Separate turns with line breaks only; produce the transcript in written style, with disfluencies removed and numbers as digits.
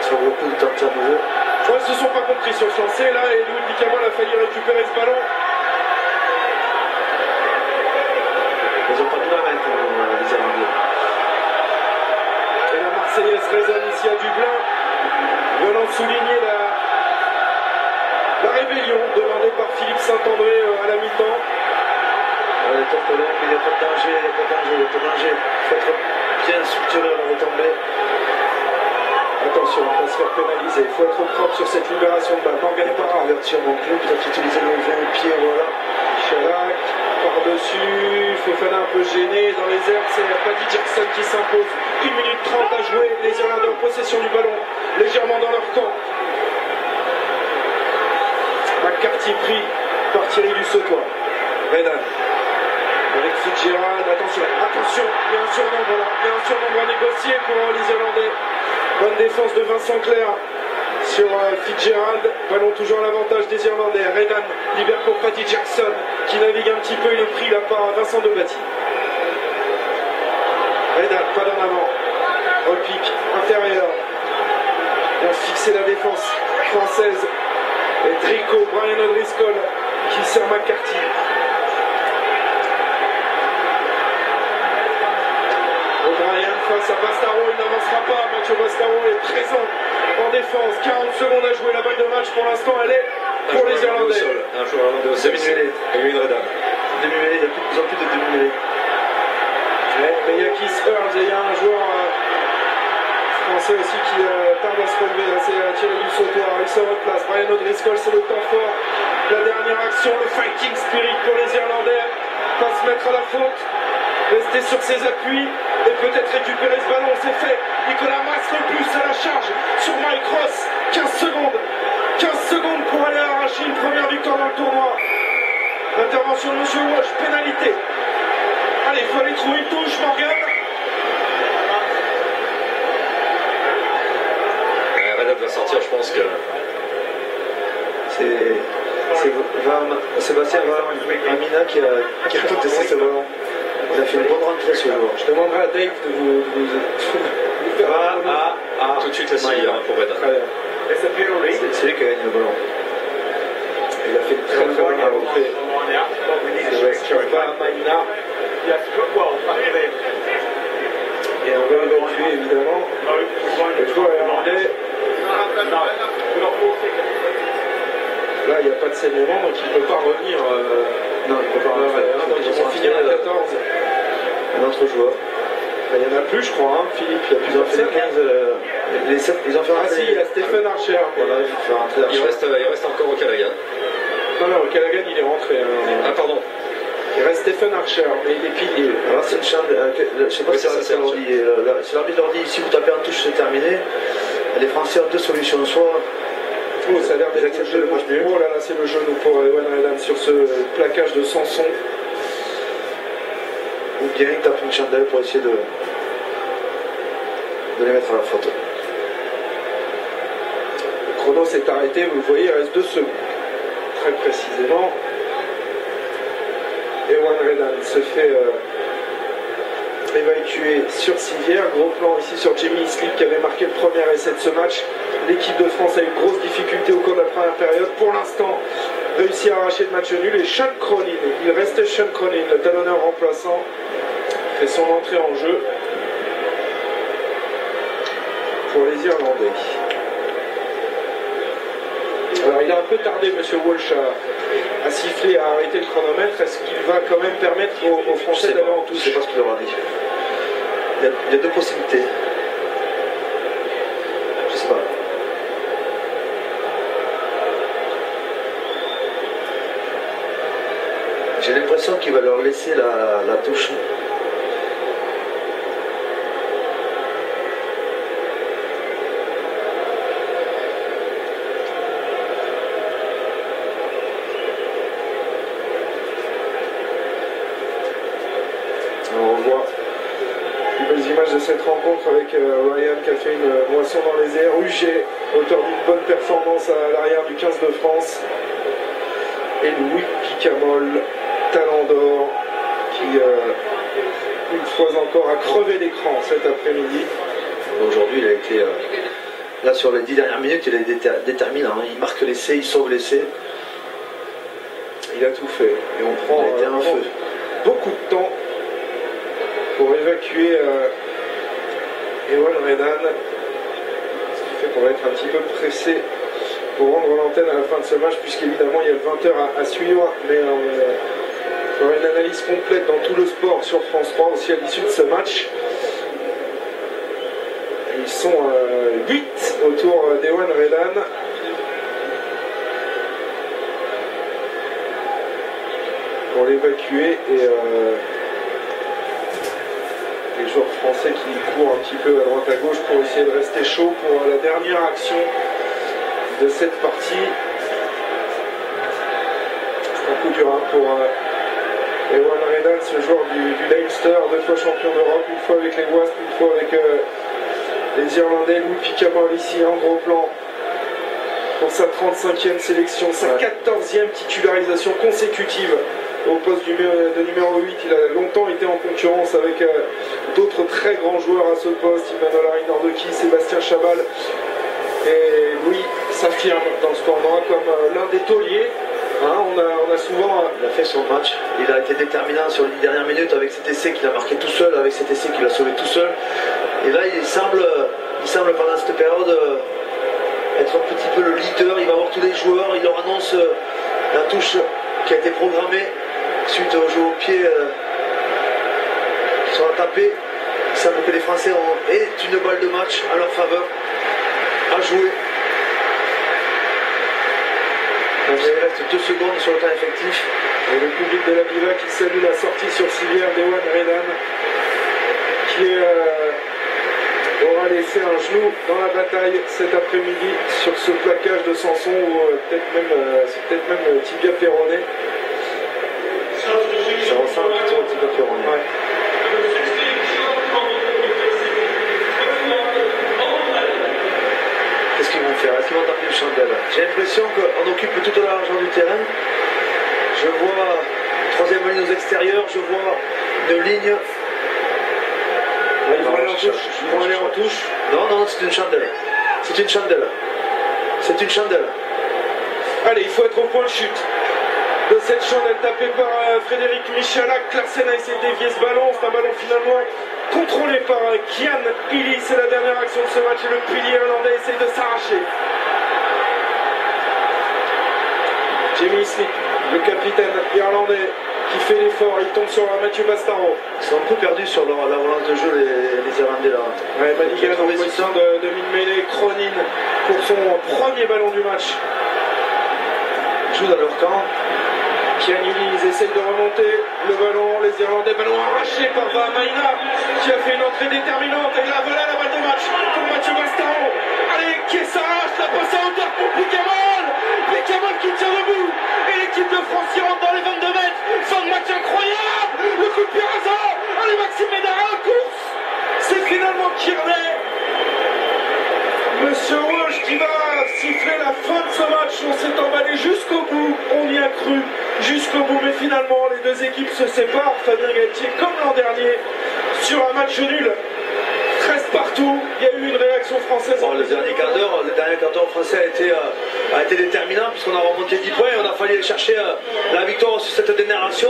sur le coup de tenter à nouveau.
Ouais, ils se sont pas compris sur ce lancer là et Louis Picamol a failli récupérer ce ballon.
Ils n'ont pas de la main, les Irlandais.
Et la Marseillaise résonne ici à Dublin, venant souligner la rébellion demandée par Philippe Saint-André à la mi-temps.
Les tours longues, il n'y a pas de danger, il n'y a pas de danger, il n'y a pas de danger. Il faut être bien structuré à la retombée.
Attention, on va se faire pénaliser. Il faut être propre sur cette libération de balle. Morgan Parra.
Ouverture non plus, peut-être utiliser le pied, voilà.
Chalac, par-dessus. Fofana un peu gêné. Dans les airs, c'est Paddy Jackson qui s'impose. 1 minute 30 à jouer. Les Irlandais en possession du ballon, légèrement dans leur camp. McCarthy pris par Thierry Dussautois. Redan. Avec Fitzgerald, attention, il y a un surnombre là, il y a un surnombre à négocier pour les Irlandais. Bonne défense de Vincent Clerc sur Fitzgerald, ballon toujours à l'avantage des Irlandais. Redan libère pour Paddy Jackson qui navigue un petit peu, il est pris là par Vincent Debatty. Redan, pas d'en avant, repique, intérieur, vient fixer la défense française. Et Drico, Brian O'Driscoll qui sert McCarthy. O'Brien face à Bastaro, il n'avancera pas. Mathieu Bastaro est présent en défense. 40 secondes à jouer. La balle de match pour l'instant, elle est pour les Irlandais.
Un joueur irlandais au sol.
Demi-mêlée.
Redan.
Demi-mêlée, il y a de plus en plus de demi-mêlée.
Mais il y a Keith Earls et il y a un joueur français aussi qui tarde à se relever. Là, c'est Thierry Dussautoir. Il se replace. Brian O'Driscoll, c'est le temps fort. La dernière action, le fighting spirit pour les Irlandais. Pas se mettre à la faute. Rester sur ses appuis et peut-être récupérer ce ballon, c'est fait. Nicolas Mas repousse à la charge sur Mike Ross. 15 secondes. 15 secondes pour aller arracher une première victoire dans le tournoi. Intervention de M. Walsh, pénalité. Allez, il faut aller trouver une touche, Morgan.
Redan va sortir, je pense que...
C'est Sébastien Amina qui a contesté ce ballon. Il a fait une bonne rentrée ce joueur.
Je demanderai à Dave de vous faire
tout de suite la scie pour Redan.
C'est lui qui a gagné le ballon.
Il a fait une très bonne rentrée. Maïna. Et on va évacuer évidemment le joueur irlandais. Là, il n'y a pas de saignement, donc il ne peut pas revenir.
Non, il ne peut pas revenir.
Donc ils vont finir à 14.
Un autre joueur.
Il n'y en a plus, je crois, hein, Philippe. Il y a plusieurs
fait 15. Les 7, ils ont fait
Ah si, il y a Stephen Archer.
Voilà, il fait rentrer
Il reste encore O'Callaghan.
Non, O'Callaghan, il est rentré.
Ah, pardon.
Il reste Stephen Archer, mais il est pilier.
Alors, c'est une chambre. Je sais pas si c'est l'ordi. Si l'arbitre leur dit si vous tapez en touche, c'est terminé. Les Français ont deux solutions. Soit.
Oh, ça a l'air d'être le genou. Oh là là, c'est le genou pour Ewan Redan sur ce plaquage de Sanson.
Ou bien il tape une chandelle pour essayer de les mettre à la faute.
Le chrono s'est arrêté, vous le voyez, il reste 2 secondes. Très précisément. Ewan Redan se fait évacuer sur civière. Gros plan ici sur Jamie Islip qui avait marqué le premier essai de ce match. L'équipe de France a eu une grosse difficulté au cours de la première période. Pour l'instant, réussi à arracher le match nul. Et Sean Cronin, il reste Sean Cronin, le talonneur remplaçant, fait son entrée en jeu pour les Irlandais. Alors il a un peu tardé, M. Walsh, à siffler, à arrêter le chronomètre. Est-ce qu'il va quand même permettre aux Français d'aller en touche?
Je ne sais pas ce qu'il aura dit. Il y a deux possibilités. Je ne sais pas. J'ai l'impression qu'il va leur laisser la touche.
On revoit les belles images de cette rencontre avec Ryan qui a fait une moisson dans les airs. Huget, auteur d'une bonne performance à l'arrière du 15 de France. Et Louis Picamol, talent d'or, qui une fois encore a crevé l'écran cet après-midi.
Aujourd'hui, il a été Là, sur les 10 dernières minutes, il est déterminant. Il marque l'essai, il sauve l'essai.
Il a tout fait. Et on prend beaucoup de temps pour évacuer Ewan Redan. Ce qui fait qu'on va être un petit peu pressé pour rendre l'antenne à la fin de ce match, puisqu'évidemment il y a le 20h à suivre. Mais on fera une analyse complète dans tout le sport sur France 3 aussi à l'issue de ce match. Ils sont 8 autour d'Ewan Redan. Pour l'évacuer et les joueurs français qui courent un petit peu à droite à gauche pour essayer de rester chaud pour la dernière action de cette partie. C'est un coup dur pour Ewan Redan, ce joueur du Leinster, 2 fois champion d'Europe, une fois avec les Wasps, une fois avec les Irlandais. Louis Picamol ici en gros plan pour sa 35e sélection, sa 14e titularisation consécutive au poste de numéro 8. Il a longtemps été en concurrence avec d'autres très grands joueurs à ce poste, Emmanuel Arinordoki, Sébastien Chabal, et Louis s'affirme dans ce tournoi comme l'un des tauliers. Hein, on a souvent...
Il a fait son match, il a été déterminant sur les 10 dernières minutes avec cet essai qu'il a marqué tout seul, avec cet essai qu'il a sauvé tout seul. Et là, il semble pendant cette période être un petit peu le leader. Il va voir tous les joueurs, il leur annonce la touche qui a été programmée suite au jeu au pied qui sont tapés. Il semble que les Français ont une balle de match à leur faveur à jouer. Il reste 2 secondes sur le temps effectif.
Et le public de la Biva qui salue la sortie sur civière d'Ewan Redan, qui aura laissé un genou dans la bataille cet après-midi sur ce plaquage de Sanson, ou c'est peut-être même tibia péroné.
Ça ressemble plutôt au tibia péroné.
Ouais.
Qu'est-ce qu'ils vont faire? Est-ce qu'ils vont taper une chandelle? J'ai l'impression qu'on occupe tout au largeur du terrain. Je vois 3e ligne aux extérieurs, je vois une ligne.
Là, ils vont aller en touche. Ils vont aller en touche.
Non, c'est une chandelle. C'est une chandelle. C'est une chandelle.
Allez, il faut être au point de chute de cette chandelle tapée par Frédéric Michalak. Larsen a essayé de dévier ce ballon. C'est un ballon finalement contrôlé par Kian Illy. C'est la dernière action de ce match et le pilier irlandais essaye de s'arracher. Jamie Smith, le capitaine irlandais, qui fait l'effort, il tombe sur Mathieu Bastaro.
Ils sont un peu perdus sur la relance de jeu, les Irlandais là.
Ouais, Manigan en position de mine-mêlée, Cronin pour son premier ballon du match.
Ils jouent dans leur camp.
Kian Illy, ils essayent de remonter le ballon, les Irlandais, ballon arraché par Vahamaina, qui a fait une entrée déterminante. Et là, voilà la balle de match pour Mathieu Bastaro. Allez, qui s'arrache, la passe à hauteur pour Picamol. Picamol qui tient debout. Et l'équipe de France qui rentre dans les 22 mètres. Fin de match incroyable. Le coup de pied rasant. Allez, Maxime Médard en course. C'est finalement Kearney. Monsieur Walsh qui va siffler la fin de ce match. On s'est emballé jusqu'au bout. On y a cru jusqu'au bout. Mais finalement, les 2 équipes se séparent. Fabien Galtier, comme l'an dernier, sur un match nul. 13 partout, il y a eu une réaction française.
Bon, le dernier quart d'heure français a été déterminant puisqu'on a remonté 10 points et on a fallu aller chercher la victoire sur cette dernière action.